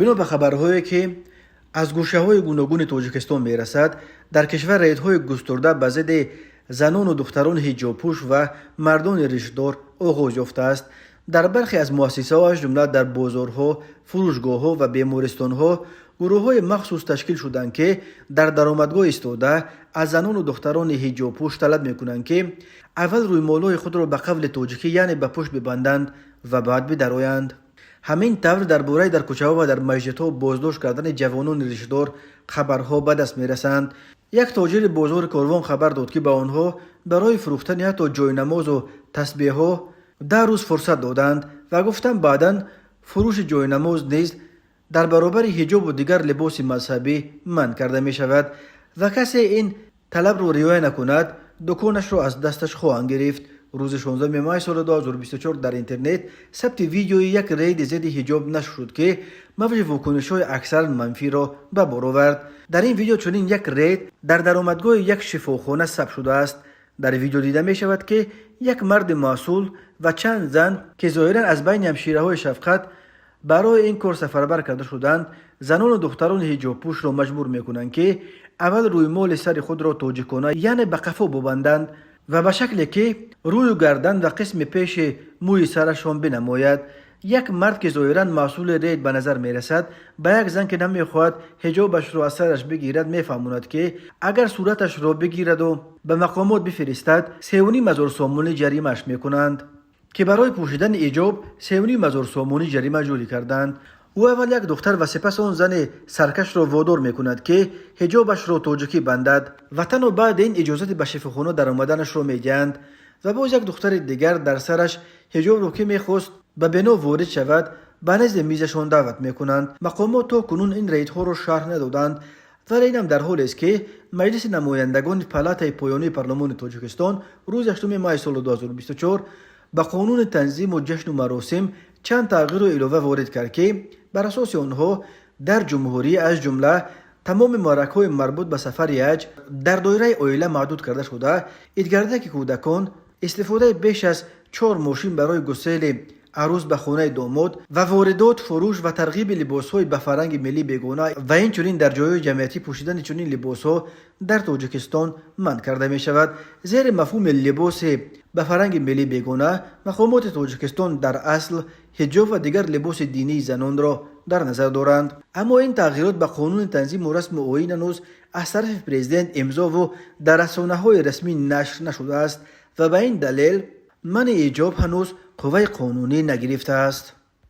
بنا به خبرهایی که از گوشه‌های گوناگون تاجیکستان میرسد، در کشور ریدهای گسترده به ضد زنان و دختران حجاب‌پوش و مردان ریشه‌دار آغاز یافته است. در برخی از مؤسسه‌ها جمله در بازارها، فروشگاه‌ها و بیمارستان‌ها گروه‌های مخصوص تشکیل شدند که در درآمدگاه ایستاده از زنان و دختران حجاب‌پوش طلب می‌کنند که اول روی مالای خود را به قول تاجیکی یعنی به پشت ببندند و بعد بدرآیند. همین طور درباره در کوچه‌ها و در مسجدها بازداشت کردن جوانان ریشه‌دار خبرها به دست می‌رسند. یک تاجر بازار کاروان خبر داد که به آنها برای فروختن حتی جای نماز و تسبیح‌ها 10 روز فرصت دادند و گفتند بعداً فروش جای نماز نیز در برابر حجاب و دیگر لباس مذهبی منع کرده می شود و کسی این طلب را رعایت نکند دکانش را از دستش خواهند گرفت. روز 16 ماه سال 2024 در اینترنت ثبت ویدیوی یک رید ضد حجاب نشر شد که موج واکنش‌های اکثر منفی را به بار آورد. در این ویدیو چنین یک رید در درآمدگاه یک شفاخانه ثبت شده است. در ویدیو دیده می شود که یک مرد مسئول و چند زن که ظاهراً از بین همشیره‌های شفقت برای این کار سفربر کرده شدند، زنان و دختران حجاب پوش را مجبور میکنند که اول روی مال سر خود را تاجیکانه یعنی به قفا ببندند و به شکلی که روی و گردن و قسم پیش موی سرشان بنماید. یک مرد که ظاهراً مسئول رید به نظر می رسد به یک زن که نمیخواهد حجابش را از سرش بگیرد میفهماند که اگر صورتش را بگیرد و به مقامات بفرستد 3,500 سامانی جریمه‌اش میکنند که برای پوشیدن حجاب 3,500 سامانی جریمه جوری کردند. او اول یک دختر و سپس آن زن سرکش را وادار میکند که حجابش را تاجیکی بندد و تنها بعد این اجازت به شفاخانه در آمدنش را میدهند و باز یک دختر دیگر در سرش حجاب را که میخواست به بنا وارد شود به نزد میزشان دعوت میکنند. مقامات تا کنون این ریدها را شرح ندادند، ولی این هم در حالی است که مجلس نمایندگان پالاتای پایانی پارلمان تاجیکستان روز 8 ماه سال 2024 به قانون تنظیم و جشن و مراسم چند تغییر و علاوه وارد کرد که بر اساس آنها در جمهوری از جمله تمام معرک‌های مربوط به سفر حج در دایره عائله محدود کرده شده، ایدگردک کودکان، استفاده بیش از 4 ماشین برای گسیل عروس به خانه داماد و واردات، فروش و ترغیب لباس‌های به فرهنگ ملی بیگانه و اینچنین در جایهای جمعیتی پوشیدن چنین لباس‌ها در تاجیکستان منع کرده می شود. زیر مفهوم لباس به فرهنگ ملی بیگانه مقامات تاجیکستان در اصل حجاب و دیگر لباس دینی زنان را در نظر دارند، اما این تغییرات به قانون تنظیم و رسم آیین هنوز از طرف پرزیدنت امضا و در رسانه‌های رسمی نشر نشده است و به این دلیل منع حجاب هنوز قوه قانونی نگرفته است.